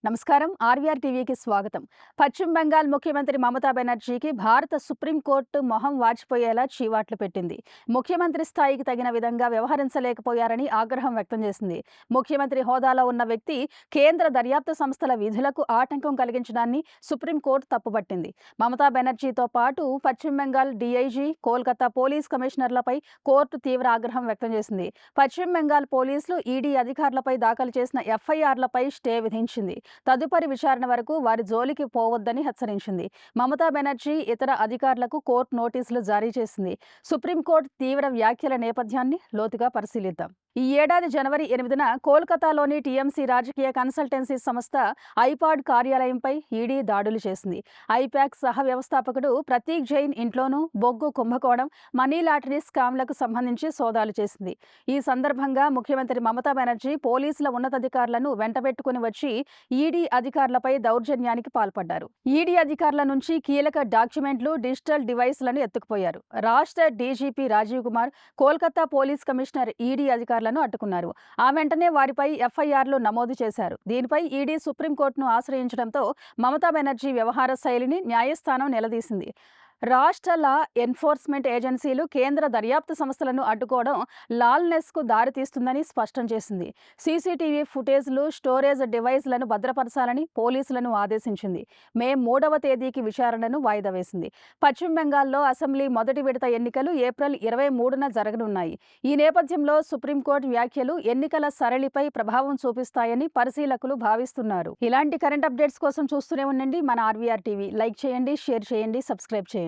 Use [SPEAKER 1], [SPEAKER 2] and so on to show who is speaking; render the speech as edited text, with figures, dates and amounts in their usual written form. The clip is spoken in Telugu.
[SPEAKER 1] నమస్కారం. ఆర్వీఆర్ టీవీకి స్వాగతం. పశ్చిమ బెంగాల్ ముఖ్యమంత్రి మమతా బెనర్జీకి భారత సుప్రీంకోర్టు మొహం వాచిపోయేలా చీవాట్లు పెట్టింది. ముఖ్యమంత్రి స్థాయికి తగిన విధంగా వ్యవహరించలేకపోయారని ఆగ్రహం వ్యక్తం చేసింది. ముఖ్యమంత్రి హోదాలో ఉన్న వ్యక్తి కేంద్ర దర్యాప్తు సంస్థల విధులకు ఆటంకం కలిగించడాన్ని సుప్రీంకోర్టు తప్పుపట్టింది. మమతా బెనర్జీతో పాటు పశ్చిమ బెంగాల్ డీఐజీ, కోల్కతా పోలీస్ కమిషనర్లపై కోర్టు తీవ్ర ఆగ్రహం వ్యక్తం చేసింది. పశ్చిమ బెంగాల్ పోలీసులు ఈడీ అధికారులపై దాఖలు చేసిన ఎఫ్ఐఆర్లపై స్టే విధించింది. తదుపరి విచారణ వరకు వారి జోలికి పోవద్దని హెచ్చరించింది. మమతా బెనర్జీ, ఇతర అధికారులకు కోర్టు నోటీసులు జారీ చేసింది. సుప్రీంకోర్టు తీవ్ర వ్యాఖ్యల నేపథ్యాన్ని లోతుగా పరిశీలిద్దాం. ఈ ఏడాది జనవరి 8న కోల్కతాలోని టీఎంసీ రాజకీయ కన్సల్టెన్సీ సంస్థ ఐపాడ్ కార్యాలయంపై ఈడీ దాడులు చేసింది. ఐపాక్ సహ వ్యవస్థాపకుడు ప్రతీక్ జైన్ ఇంట్లోనూ బొగ్గు కుంభకోణం, మనీ లాటరీ స్కామ్లకు సంబంధించి సోదాలు చేసింది. ఈ సందర్భంగా ముఖ్యమంత్రి మమతా బెనర్జీ పోలీసుల ఉన్నతాధికారులను వెంటబెట్టుకుని వచ్చి ఈడీ అధికారులపై దౌర్జన్యానికి పాల్పడ్డారు. ఈడీ అధికారుల నుంచి కీలక డాక్యుమెంట్లు, డిజిటల్ డివైస్లను ఎత్తుకుపోయారు. రాష్ట్ర DGP Rajiv Kumar, Kolkata police commissioner ED అధికారులను అడ్డుకున్నారు. ఆ వెంటనే వారిపై ఎఫ్ఐఆర్లు నమోదు చేశారు. దీనిపై ఈడీ సుప్రీంకోర్టును ఆశ్రయించడంతో మమతా బెనర్జీ వ్యవహార శైలిని న్యాయస్థానం నిలదీసింది. రాష్ట్ర లా ఎన్ఫోర్స్మెంట్ ఏజెన్సీలు కేంద్ర దర్యాప్తు సంస్థలను అడ్డుకోవడం లాల్నెస్కు దారితీస్తుందని స్పష్టం చేసింది. సీసీటీవీ ఫుటేజ్లు, స్టోరేజ్ డివైస్లను భద్రపరచాలని పోలీసులను ఆదేశించింది. మే 3వ తేదీకి విచారణను వాయిదా వేసింది. పశ్చిమ బెంగాల్లో అసెంబ్లీ మొదటి విడత ఎన్నికలు ఏప్రిల్ 23న జరగనున్నాయి. ఈ నేపథ్యంలో సుప్రీంకోర్టు వ్యాఖ్యలు ఎన్నికల సరళిపై ప్రభావం చూపిస్తాయని పరిశీలకులు భావిస్తున్నారు. ఇలాంటి కరెంట్ అప్డేట్స్ కోసం చూస్తూనే ఉండండి మన ఆర్వీఆర్ టీవీ. లైక్ చేయండి, షేర్ చేయండి, సబ్స్క్రైబ్ చేయండి.